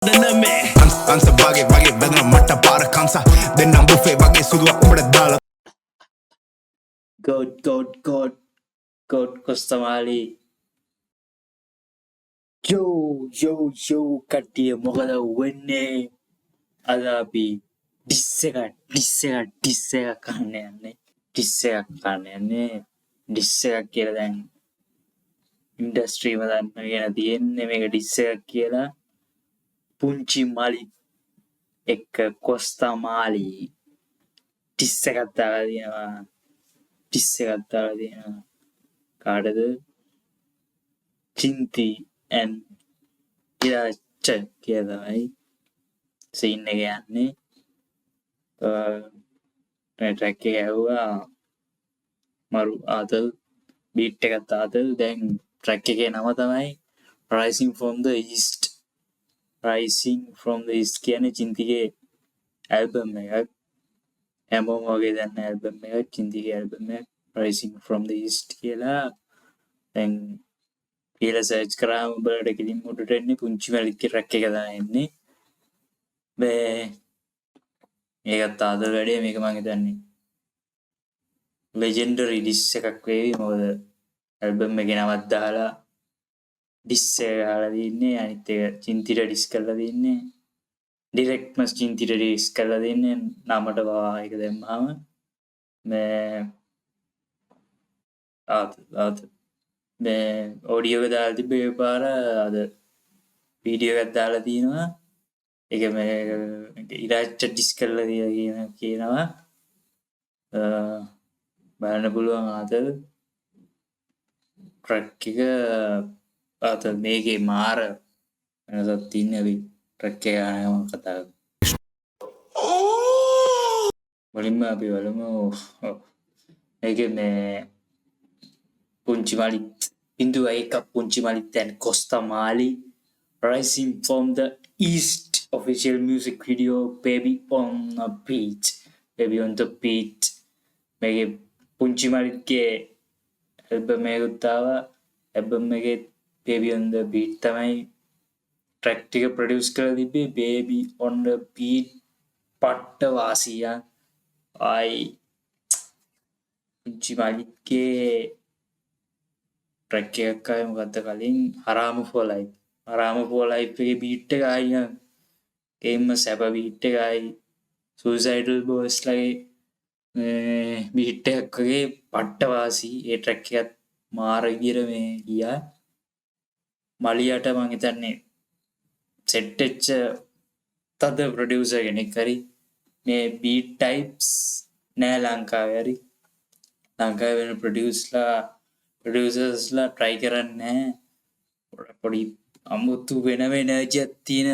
Ansa vage vedana matta para kansa dennam buffet vage suduwa ubada dala God Kostamali. Yo කට්ටිය මොකද වෙන්නේ? අද අපි ඩිස් එකක් කන්න යන්නේ. ඩිස් එකක් කියලා දැන් ඉන්ඩස්ට්‍රීම දන්නගෙන තියෙන්නේ මේක ඩිස් එකක් කියලා. පුංචි මලි එක්ක කොස්තාමාලි ඩිස් එකක් දාලා තියෙනවා. කාටද? චින්ති and ඉරාච්ච කියලා තමයි සීන් එක යන්නේ. ට්‍රැක් එක ඇහුවා මරු ආතල් බීට් එකත් ආතල්. දැන් ට්‍රැක් එකේ නම තමයි Rising from the East කියන්නේ චින්තිගේ ඇල්බම් එකක්. හැමෝම වගේ දන්න ඇල්බම් එකක් චින්තිගේ ඇල්බම් එකක් Rising from the East කියලා. දැන් කියලා සර්ච් කරාම බලට කිලින් උඩට එන්නේ පුංචි මැලික්ගේ ට්‍රැක් එක තමයි එන්නේ. මේකත් ආදර වැඩේ. මේක මං හිතන්නේ ලෙජෙන්ඩරි ඩිස් එකක් වේවි. මොකද ඇල්බම් එකේ නමක් දාලා ඩිස් එක ගහලා තින්නේ. අනිත් එක චින්තිට ඩිස් කරලා තින්නේ. ඩිරෙක්ට්ම චින්තිට ඩිස් කරලා තින්නේ නමට පවා එක දැම්මාම. ඔඩියෝ එක දාලා තිබ්බේ ඒ පාර. අද වීඩියෝ එකක් දාලා තියෙනවා. ඒක මේ ඉරාච්ච ඩිස් කරලා කියනවා. බලන්න පුළුවන් ආතල් ට්‍රැක් එක. ආතල් මේකේ මාර වෙනසක් තියන්නේ. අපි ට්‍රැක් එක ගානම කතා කරමු. මුලින්ම අපි බලමු මේකේ මේ පුංචි මලිත් බිඳුව එකක් පුංචි Malith and කොස්තාමාලි Rising from the East official music video Baby on the Beat. මේකේ පුංචි මලිත්ගේ ඇල්බම් එකකුත් ආවා. ඇල්බම් එකේ Baby on the Beat තමයි ට්‍රැක් ටික ප්‍රොඩියුස් කරලා තිබ්බේ. Baby on the Beat පට්ට වාසියා. පුංචි මලිත්ගේ ට්‍රැක් එකක් ආවේ මොකද්ද කලින්? හරාම for life එකේ බීට් එක ආයි නම් ගේම්ම සැප බීට් එක ආයි සුයිසයිඩල් බෝයිස් ලගේ බීට් එකක් වගේ පට්ට වාසි. ඒ ට්‍රැක් එකත් මාර විදියට මේ ගියා. මලියට මං හිතන්නේ සෙට් වෙච්ච තද ප්‍රොඩියුසර් කෙනෙක් හරි මේ බීට් ටයිප්ස් නෑ ලංකාවේ. හරි ලංකාවේ වෙන ප්‍රොඩියුසර්ස්ලා try කරන්නේ නැහැ. පොඩි අමුතු වෙන එනර්ජියක් තියෙන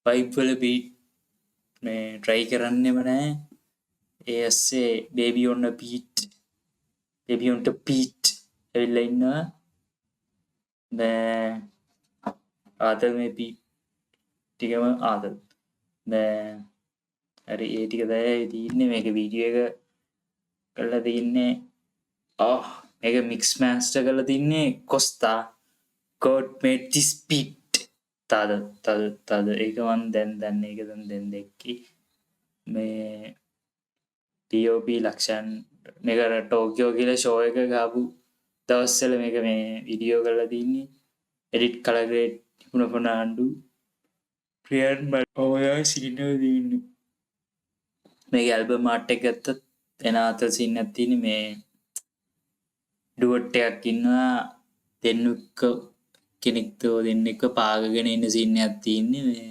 වයිබ් වල බීට් මේ try කරන්නෙම නැහැ. ඒ ඇස්සේ Baby on the Beat ඇවිල්ලා ඉන්නවා. ආතල් මේ බීට් ටිකම ආතල්. හරි ඒ ටික තමයි තියෙන්නේ. මේක වීඩියෝ එක කරලා තින්නේ මේක මික්ස් මාස්ටර් කරලා තින්නේ Costa. God made this beat. තද ඒක මන් දැන් ඒක දැන් දැක්කේ. මේ POP ලක්ෂන් මේක ටෝකියෝ කියලා ෂෝ එක ගාපු දවස්වල මේක මේ වීඩියෝ කරලා තින්නේ. එඩිට් කලර් ග්‍රේඩ් තිබුණ ෆොනාන්ඩු ප්‍රියන් ඔයා සීන් එක දින්නේ. මේක ඇල්බම් ආර්ට් එක ගත්තත් එන ආතල් සීන් එකක් තියෙන්නේ. මේ ඩුවට් එකක් ඉන්නවා කෙනෙක්තෝ දෙන්නෙක්ව පාගගෙන ඉන්න සීන් එකක් තියෙන්නේ මේ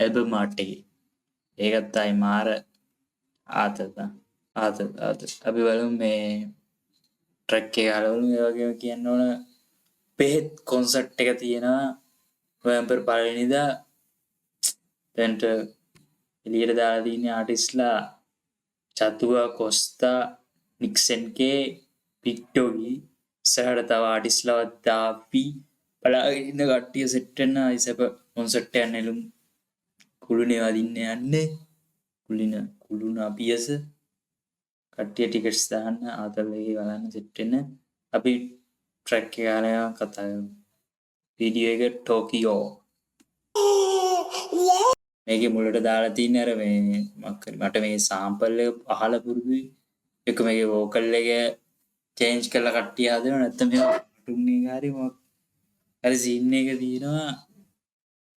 ඇල්බම් ආර්ට් එකේ. ඒකත් ආයි මාර ආතල්. අපි බලමු මේ ට්‍රැක් එක අහලා බලමු. ඒ වගේම කියන්න ඕන බෙහෙත් කොන්සර්ට් එක තියෙනවා නොවැම්බර් 1 වෙනිදා. දැන්ට එළියට දාලා තියෙන ආටිස්ලා චතුවා කොස්තා නික්සන්ගේ වික්ටෝගි සහට තව ආටිස්ලාවත් දාපි බලාගෙන ඉන්න කට්ටිය සෙට් වෙන්න ඉසප කොන්සර්ට් එකක් නෙළුම් කුළුනේ වදින්න යන්නේ. කුළුනා පියස කට්ටිය ටිකට්ස් දාන්න ආතල් එකේ බලන්න සෙට් වෙන්න. අපි ට්‍රැක් එක අහලා කතා කරමු. වීඩියෝ එක ටෝකියෝ මේකේ මුලට දාලා තියෙන අර මේ මොකක් හරි මට මේ සාම්පල් එක අහලා පුරුදුයි. එක මේකේ වෝකල් එක චේන්ජ් කරලා කට්ටිය හදනවා නැත්නම් මේ කාටුන් එක හරි මොකක් හරි සීන් එක තියෙනවා.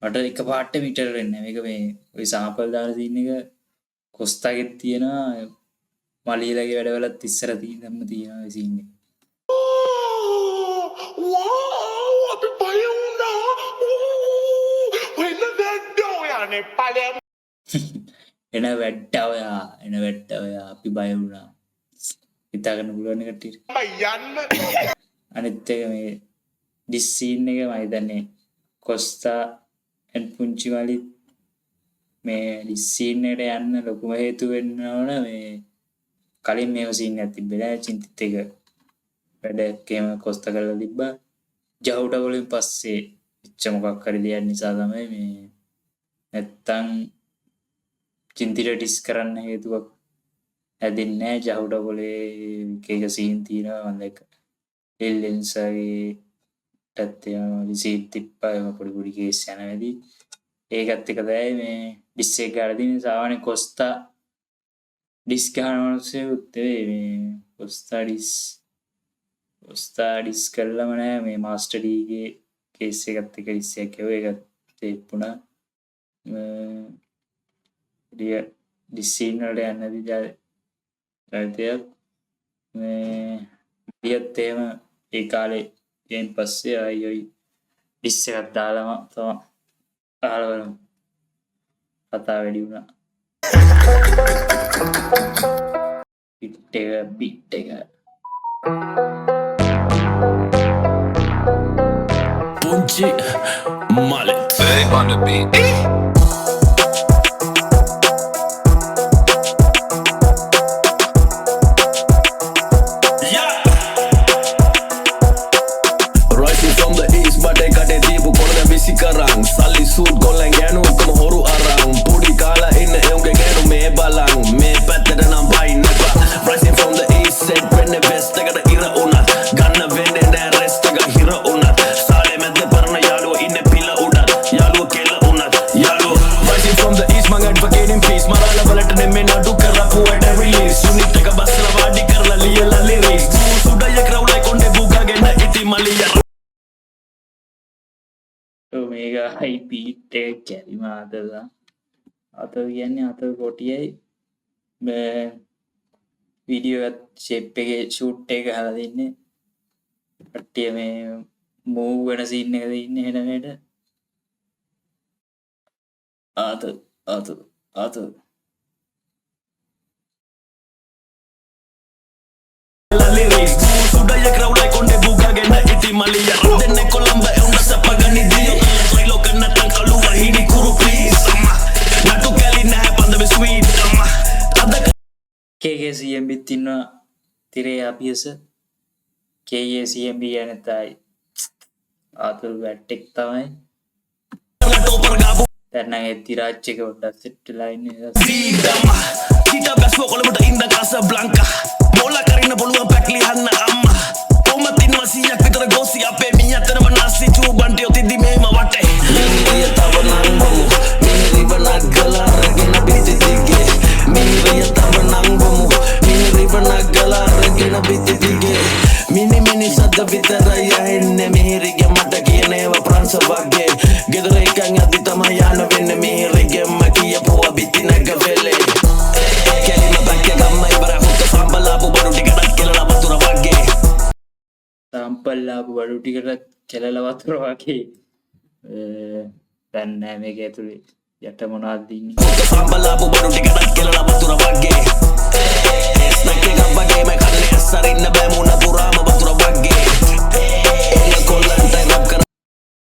මට එකපාරට මීටර වෙන්නේ මේක මේ ওই සාම්පල් දාලා තියෙන එක කොස්තාගෙත් තියෙනවා මලීලගේ වැඩවලත් ඉස්සර තියෙනම තියෙනවා ඒ සීන් එක. අපි බය වුණා. වෙන දැක්කෝ යන්නේ ඵලයන්. එන වැට්ට ඔයා අපි බය වුණා. හිතාගන්න පුළුවන් කට්ටියට. යන්න. අනිත් එක මේ ඩිස් සීන් එක මම හිතන්නේ කොස්තා and පුංචි මලි මේ ඩිස් සීන් එකට යන්න ලොකුම හේතුව වෙන්න ඕන මේ කලින් මේව සීන් එකක් තිබ්බේ චින්තිත් එක වැඩක් එහෙම කොස්තා කරලා තිබ්බා. ජහුට වලින් පස්සේ ඉච්ච මොකක් හරි දෙයක් නිසා තමයි මේ නැත්තම් චින්තිට ඩිස් කරන්න හේතුවක් හැදෙන්නේ නැහැ. ජහුට වලේ එක සීන් තියෙනවා මම දැක්ක. එල්ලෙන්සගේ ටත් විසිත් තිප්පා එම පොඩි පොඩි කේස් යන වෙදී ඒකත් එක තමයි මේ ඩිස් එක ගාලා තියෙන සාමාන්‍ය කොස්තා ඩිස් ගන්න මිනිස්සු උත්තේ මේ කොස්තා ඩිස් කළාම නෑ මේ මාස්ටර් ඩීගේ කේස් එකත් එක ඩිස් එකක් කියව ඒකත් තේප්පුණා. ඩිස් සීන් වලට යන්නදී ජාතියක් මේ ඩියත් එහෙම ඒ කාලේ ගෙන් පස්සේ ආයි ඩිස් එකක් දාලාම තමයි ආලවලු කතා වැඩි වුණා. බිට් එක Punchi Mallet. Babe on the beat. Yeah. Rising from the east, but I got a deep corner bisi karang. Sally suit golang ganu come horu arang. Pudi kala in eunge ganu me balang. Me better than I'm buying never. Rising from the east, said when the west I got a ira unat. Ganna vende the rest I got hira unat. Sale medde parna yalu in a pilla unat. Yalu kella unat. Yalu. Rising from the east, man advocating peace. Marala balata ne me nadu karra poet release. Unit ka basra wadi karla liya lyrics. Suda ye crowd like onde buga gena iti maliya. මේක හයි beat එක කැරිම ආතලා අත කියන්නේ අත කොටියයි video එකත් shape එකේ shoot එක හදලා දෙන්නේ කට්ටිය මේ මූව් වෙන සීන් එකද ඉන්නේ හෙන මෙහෙට ආත lyrics. Suda ye crowd like onde buga gena iti maliya. Denne kolamba e una sapagani dio. Trilo kanna tankaluwa hidi kuru please. Natu kali na pandame sweet. Adaka KKCMBත් ඉන්නවා තිරේ අභියස KKCMB යන තයි ආතුල් වැට්ටෙක් තමයි to pargabu දැන් නම් ඒ තිරාජ් එක පොඩ්ඩක් set වෙලා ඉන්නේ vidama. Kita gaswo kolomta inda Casablanca. Mola karina boluwa pakli hanna amma. Omatin masiyak vitara gosi ape miyatana manasi chubante otidi mema wate. Miriya tavanangu miriva nagala ragena biti dige. Miriya tavanangu miriva nagala ragena biti dige. Mini sadda vitara yahenne mihirige mata kiyenewa pransa wage. Gedara ekan adi tama yana venne mihirige makiya puwa biti nagavele. Kelima bakke gamma ibara hutta sambalabu baru tika kelala batura wage. Sample ආපු බඩු ටිකට කෙලලා වතුර වගේ දැන් නෑ මේක ඇතුලේ යට මොනවද ඉන්නේ Hutta sambalabu baru tika kelala batura wage. Snakke gamma game kanne sarinna bemuna purama batura wage. Ella kollanta rap kara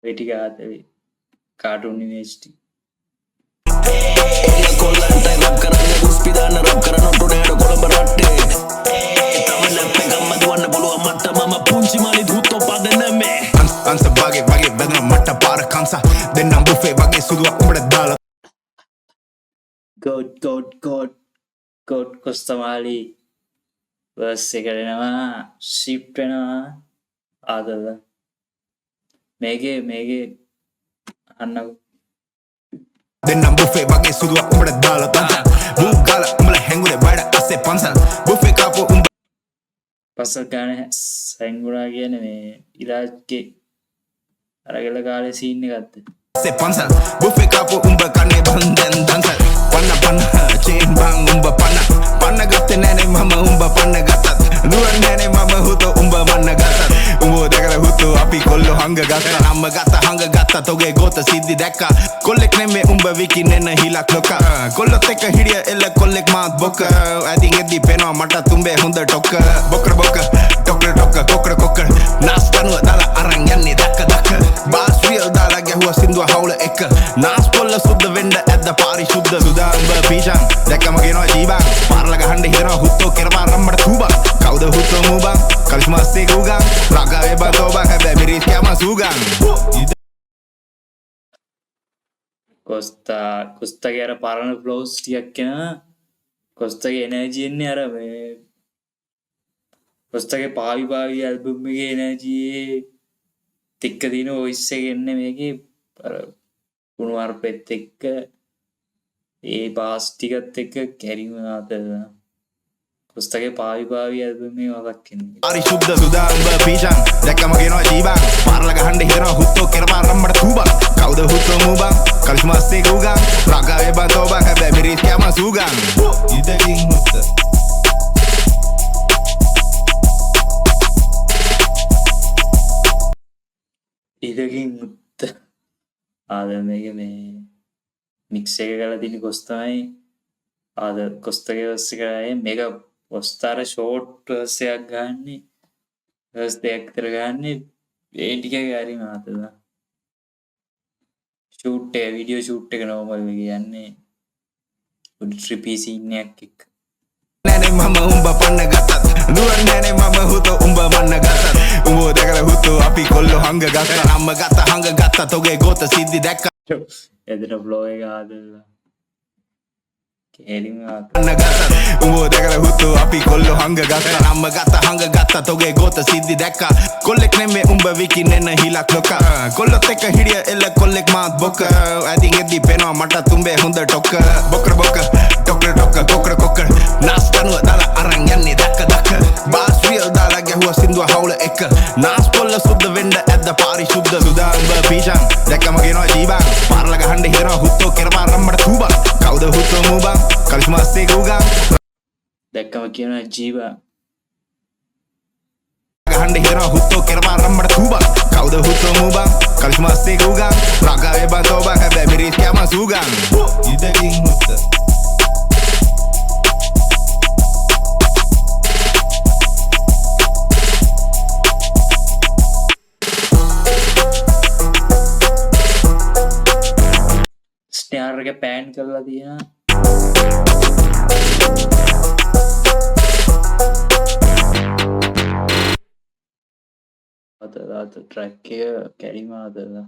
ඒ ටික ආතේ කාටුන් ඉමේජ් ටික ella kollanta rap karanne guspidana rap karana tuneda kolamba ratte. Tamalappe gamma duwanna buluwa matta mama punchi mali dhutto padana me. Answer වගේ වැදෙන මට පාර කංස දෙන්නම් buffet වගේ සුදුව උඹට දාලා ගෝඩ් කොස්තමාලි worse එකට එනවා ෂිප්ට් වෙනවා ආදද මේකේ අහන්නකෝ දෙන්නම් බුෆේ වගේ සුදුවක් උඹට දාලා තන්සල් වූ ගාලා උඹලා හැංගුනේ බඩ අස්සේ පන්සල් බුෆේ කාපු උඹ පස්සල් ගාන සැංගුණා කියන මේ ඉරාජ්ගේ අරගල කාලේ සීන් එකක්ද අස්සේ පන්සල් බුෆේ කාපු උඹ කන්නේ බන්දෙන් දන්සල් පන්න චේන් බං උඹ පන්න ගත්තේ නෑනේ මම උඹ පන්න ගත්තත් නුවන් නෑනේ මම හුතෝ උඹ මන්න ගත්තත් උඹ දැකලා හුතෝ අපි කොල්ලෝ හංග ගත්තා නම්ම හංග ගත්තා තෝගේ ගෝත සිද්ධි දැක්කා කොල්ලෙක් නෙමේ උඹ විකිනෙන හිලක් ලොක කොල්ලොත් එක්ක හිටිය එල්ල කොල්ලෙක් මාත් බොක ඇදින් එද්දි පේනවා මට තුඹේ හොඳ ටොක්ක බොක්ක කොක්කර නාස් කනුව දාලා අරන් යන්නේ දක්ක බාස් රියල් දාලා ගැහුවා සින්දුව හවුල එක නාස් පොල්ල සුද්ධ වෙන්න ඇද්ද පාරිශුද්ධ සුදා උඹ පීචන් දැක්කම කියනවා ජීබන් පාරල ගහන්න හිතනවා හුත්තෝ කෙරපා රම්මඩ තුබන් කවුද හුත්තෝ මූබන් කලිස්මාස්සේ ගුගන් රාගාවේ බතෝබන් හැබැයි මිරිස් කෑම සූගන් කොස්තගේ අර පරණ ෆ්ලෝස් ටිකක් එනවා කොස්තගේ එනර්ජි එන්නේ අර මේ කොස්තගේ පාවි ඇල්බම් එකේ එනර්ජි තික්ක දින වොයිස් එක එන්නේ මේකේ අර කුණුවarpෙත් එක්ක ඒ බාස් ටිකත් එක්ක කැරිම ආතන කොස්තගේ පාවි ඇල්බම් එක මතක් වෙන්නේ පාරිශුද්ධ සුදා උඹ පීචන් දැක්කම කියනවා ජීබන් පාරල ගහන්න හිතනවා හුත්තෝ කෙරපා රම්මඩ තුබන් කවුද හුත්තෝ මූබන් කලිස්මාස්සේ ගුගන් රාගාවේ බතෝබන් හැබැයි මිරිස් කෑම සූගන් ඉදකින් හුත්ත ඉදකින් මුත්ත ආද මේක මේ මික්ස් එක කරලා තියෙන කොස්තමයි ආද කොස්තගේ වස්ස කරායේ මේක කොස්තාර ෂෝට් වර්ස් එකක් ගන්නේ වර්ස් දෙකක් විතර ගන්නේ ඒ ටික හරි මාතද ෂූට් එක වීඩියෝ ෂූට් එක නෝමල් කියන්නේ පොඩි ට්‍රිපි සීන් එකක් එක්ක නෑනේ මම උඹ පන්න ගත්තත් නුවන් නෑනේ මම හුතෝ උඹ මන්න ගත්තත් උඹ දැකලා හුතෝ අපි කොල්ලෝ හංග ගත්තා නම්ම හංග ගත්තා තෝගේ ගෝත සිද්ධි දැක්කා එදෙන ෆ්ලෝ එක ආදලා කේරින් පන්න ගත්තත් උඹ දැකලා හුතෝ අපි කොල්ලෝ හංග ගත්තා නම්ම හංග ගත්තා තෝගේ ගෝත සිද්ධි දැක්කා කොල්ලෙක් නෙමේ උඹ විකිනෙන හිලක් ලොක කොල්ලොත් එක්ක හිටිය එල්ල කොල්ලෙක් මාත් බොක ඇදින් එද්දි පේනවා මට තුඹේ හොඳ ටොක්ක බොක්ක කොක්කර නාස් කනුව දාලා අරන් යන්නේ දක්ක බාස් රියල් දාලා ගැහුවා සින්දුව හවුල එක නාස් පොල්ල සුද්ධ වෙන්න ඇද්ද පාරිශුද්ධ සුදා උඹ පීචන් දැක්කම කියනවා ජීබන් පාරල ගහන්න හිතනවා හුත්තෝ කෙරපා රම්මඩ තුබන් කවුද හුත්තෝ මූබන් කලිස්මාස්සේ ගුගන් දැක්කම කියනවා ජීවා ගහන්න හිතනවා හුත්තෝ කෙරපා රම්මඩ තුබන් කවුද හුත්තෝ මූබන් කලිස්මාස්සේ ගුගන් රාගාවේ බතෝබන් හැබැයි මිරිස් කෑම සූගන් ඉදකින් හුත්ත ස්නෑර් එක පෑන් කරලා තියෙනවා අත ට්‍රැක් එක කැරිම ආදලා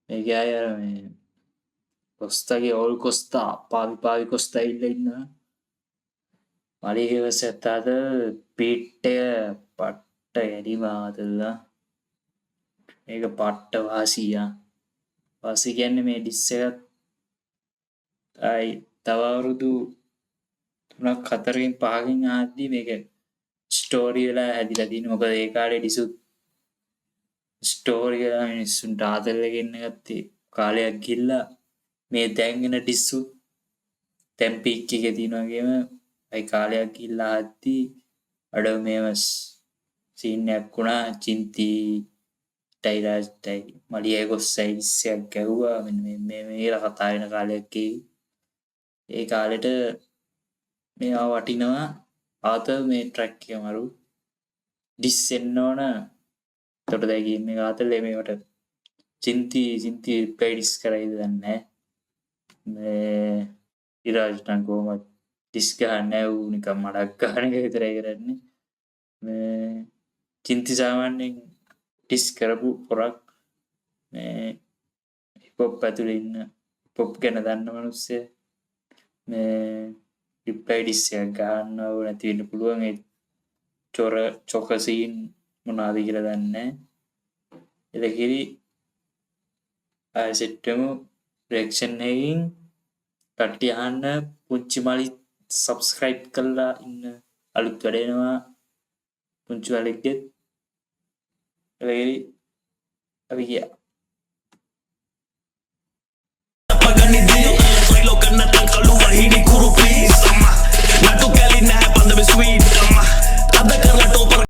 මේක අය අර මේ කොස්තගේ ඕල් කොස්තා පාවි කොස්තා ඉල්ල ඉන්නවා මලිගව සැත්තාද පිට්ට පට්ට කැරිම ආදලා මේක පට්ට වාසියා වාසි කියන්නේ මේ ඩිස් එකත් අයි තව අවුරුදු 3ක් 4කින් 5කින් ආද්දී මේක ස්ටෝරි වෙලා හැදිලා තියෙනවා මොකද ඒ කාලේ ඩිසුත් ස්ටෝරි වෙලා මිනිස්සුන්ට ආදරෙ ගෙන්න ගත්තේ කාලයක් ගිහිල්ලා මේ දැන්ගෙන ඩිස්සුත් දැන් පීක් එකේ තියෙනවා වගේම අයි කාලයක් ගිහිල්ලා ආද්දී අඩ මේව සීන් එකක් වුණා චින්ති ටයිරාජ්ටයි මලියයි ගොස්සයි ඉස්සයක් ගැහුවා මේ කතා වෙන කාලයක් ඒ කාලෙට මේවා වටිනවා ආත මේ ට්‍රැක් එක මරු ඩිස් එන්න ඕන එතකොට දැන් ගේම් එක ආතල්ලේ මේවට චින්ති රිප්ලයි ඩිස් කරයිද දන්නේ නැහැ මේ ඉරාජ් නම් කොහොමද ඩිස් ගහන්නේ නැහැ ඌ නිකන් මඩක් ගන්න එක විතරයි කරන්නේ මේ චින්ති සාමාන්‍යයෙන් ඩිස් කරපු පොරක් මේ හිපොප් ඇතුලේ ඉන්න පොප් ගැන දන්න මිනිස්සු මේ රිප්ලයි ඩිස් එක ගන්නව නැති වෙන්න පුළුවන් ඒ චොක සීන් මොනවද කියලා දන්නේ නැහැ එලකිරි ආයෙ සෙට්ටමු රියැක්ෂන් එකකින් කට්ටිය අහන්න පුංචි මලි සබ්ස්ක්‍රයිබ් කරලා ඉන්න අලුත් වැඩෙනවා පුංචි මලික්ගෙත් අපි ගියා